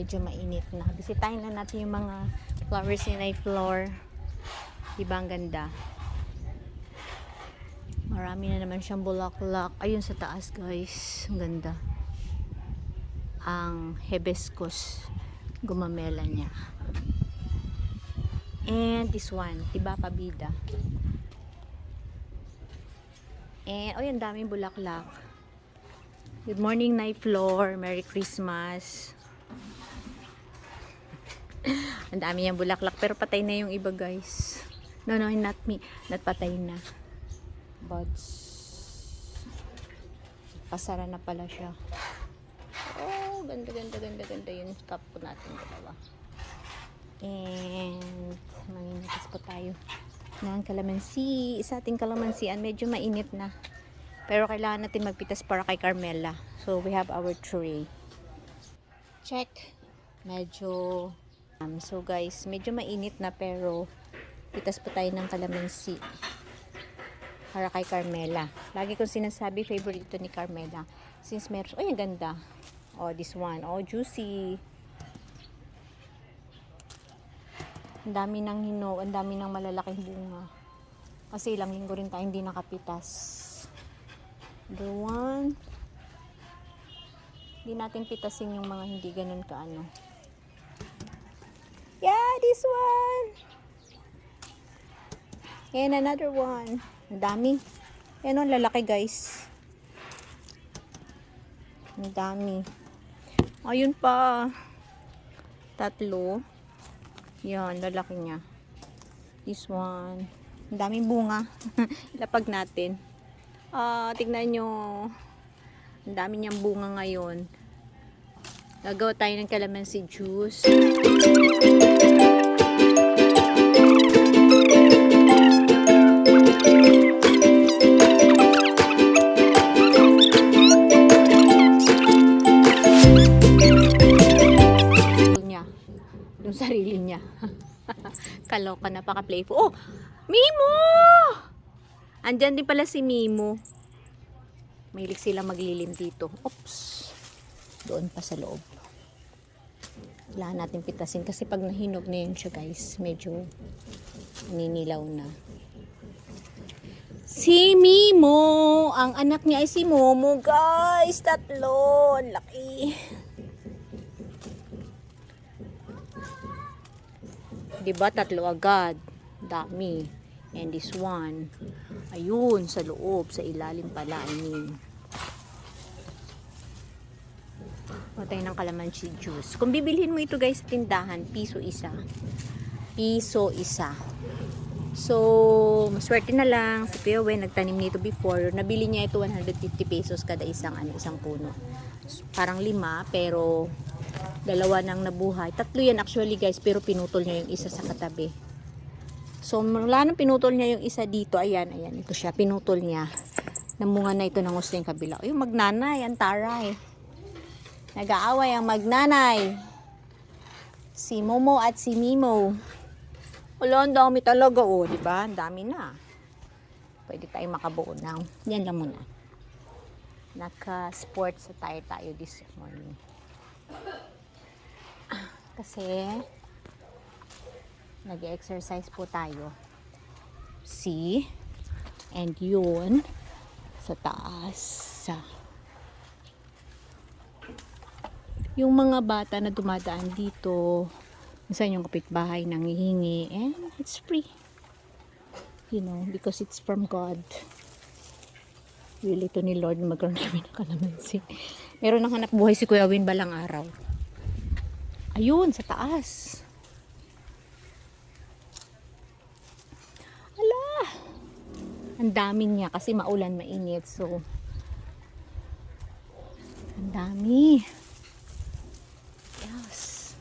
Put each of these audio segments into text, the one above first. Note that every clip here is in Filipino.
medyo mainit na. Bisitahin na natin yung mga flowers ni Nayflor. Diba ang ganda? Marami na naman siyang bulaklak. Ayun sa taas guys. Ang ganda. Ang hibiscus gumamela niya. And this one, diba pabida? And oh, ang daming bulaklak. Good morning, Nayflor. Merry Christmas. Ang dami niyang bulaklak pero patay na yung iba, guys. No, not me. Not patay na. Buds. Pasara na pala siya. Oh, ganda yung cup po natin dalawa. And manginipis po tayo ng kalamansi. Sa ating kalamansian, medyo mainit na. Pero kailangan natin magpitas para kay Carmela. So, we have our tray. Check. Medyo, so guys, medyo mainit na pero pitas po tayo ng kalamansi para kay Carmela. Lagi kong sinasabi, favorite ito ni Carmela. Since meron, oh, yung ganda. Oh, this one. Oh, juicy. Ang dami ng hinog, ang dami ng malalaking bunga. Kasi ilang linggo rin tayo hindi nakapitas. The one. Hindi natin pitasin yung mga hindi ganun kaano. Yeah, this one. And another one. Ang dami. Yan o, lalaki guys. Ang dami. Ayun pa. Tatlo. Yan, lalaki niya. This one. Ang daming bunga. Ilapag natin. Tignan nyo. Ang dami niyang bunga ngayon. Gagawa tayo ng calamansi juice. Yung sarili niya. Kaloka, napaka-playful. Oh! Mimo! Andyan din pala si Mimo. Mahilig sila maglilim dito. Oops. Doon pa sa loob. Kailangan natin pitasin kasi pag nahinog na yun siya guys, medyo ninilaw na. Si Mimo! Ang anak niya ay si Momo guys. Tatlo. Ang laki. Diba? Tatlo agad. Dami. And this one. Ayun, sa loob, sa ilalim pala, I mean. Patay ng calamansi juice. Kung bibilhin mo ito guys sa tindahan, piso isa. Piso isa. So, maswerte na lang. Si Kuya Wen, nagtanim nito before. Nabili niya ito 150 pesos kada isang puno. So, parang 5, pero 2 nang nabuhay. 3 yan actually guys, pero pinutol niya yung isa sa katabi. So, mula nang pinutol niya yung isa dito, ayan, ito siya, pinutol niya. Namunga na ito ng gusto yung kabila. Yung magnanay, ang taray. Nag-aaway ang magnanay. Si Momo at si Mimo. Wala, ang dami talaga, oh, di ba? Ang dami na. Pwede tayong makabuo ng. Yan lang muna. Naka-sports tayo this morning. Kasi nag-exercise po tayo. See? And yun sa taas. Yung mga bata na dumadaan dito, minsan yung kapitbahay nanghihingi, and it's free. You know, because it's from God. Will ito ni Lord na magkaroon kami ng kalamansi. Meron ng hanap buhay si Kuya Win balang araw. Ayun, sa taas. Ang dami niya kasi maulan, mainit. So, ang dami. Yes.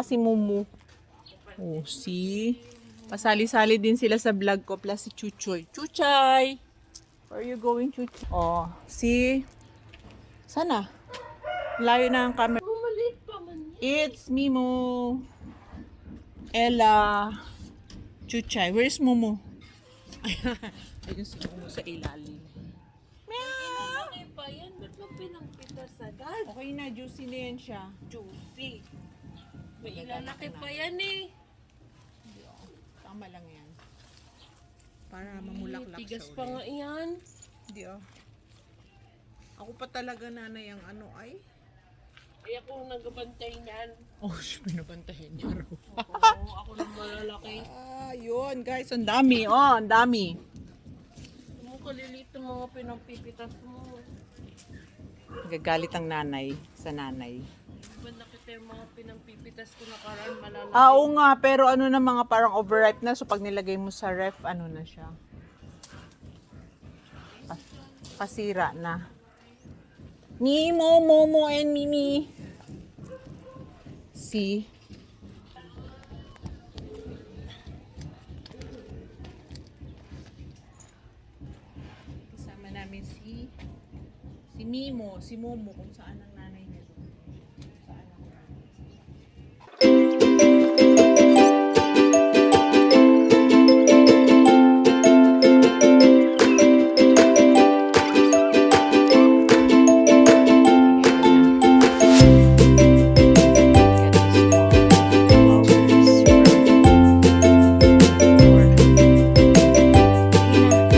Si Mumu. Oh, see? Pasali-sali din sila sa vlog ko plus si Chuchoy. Chuchay! Where are you going, Chuchoy? Oh, see? Sana? Layo na ang camera. Maliit pa man yan. It's Mimo. Ella. Chuchay. Where's Momo? Ayun si Momo sa ilalim. Meow! Malaki pa yan. Ba't mo pinangpitas agad? Okay na, juicy na yan siya. Juicy. May ilalaki pa yan eh. Tama lang yan. Para mamulaklak siya Tigas pa nga yan. Hindi Ako pa talaga nanay ang ano ay. Ay ako nagbantay niyan. Oh, pinabantayan niya raw. Oo, ako lang malalaki. Yun guys, ang dami. Oh, ang dami. Mo kaliliit ang mga pinangpipitas mo. Gagalit ang nanay sa nanay. Ba't nakita yung mga pinangpipitas ko nakaraan malalaki? Oo nga, pero ano na mga parang overripe na. So pag nilagay mo sa ref, ano na siya. Pasira na. Mimo, Momo, and Mimi. See? Kasama namin si Mimo, si Momo, kung saan ang nanay niya. Kung saan ang nanay.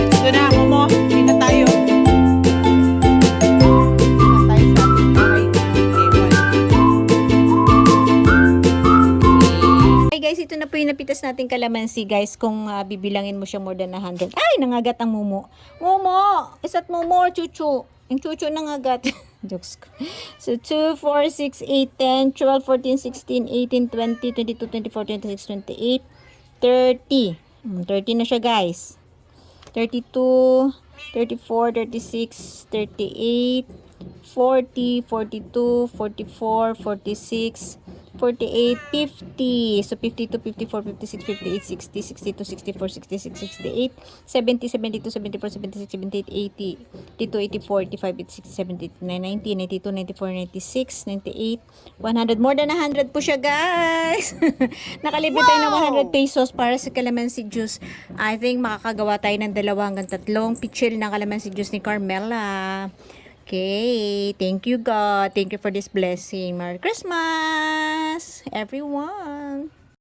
Ito na, Momo. Hindi na tayo. Hindi na tayo sa ating bahay na ewan. Hi guys, ito na po yung napitas nating kalamansi guys. Kung bibilangin mo siya more than 100. Ay, nangagat ang mumo. Mumo! Isa't mo more, chuchu. Yung chuchu nangagat. Jokes ko. So, 2, 4, 6, 8, 10, 12, 14, 16, 18, 20, 22, 24, 26, 28, 30. 30 na siya guys. 32, 34, 36, 38, 40, 42, 44, 46, 48, 50. So 52, 54, 56, 58, 60, 62, 64, 66, 68, 70, 72, 74, 76, 78, 80, 82, 84, 85, 86, 87, 89, 90, 92, 94, 96, 98, 100. More than 100 po siya, guys. Nakalibre tayo ng 100 pesos para sa calamansi juice. I think makakagawa tayo ng 2 hanggang 3 pitchil ng calamansi juice ni Carmela. Okay, thank you God. Thank you for this blessing. Merry Christmas, everyone.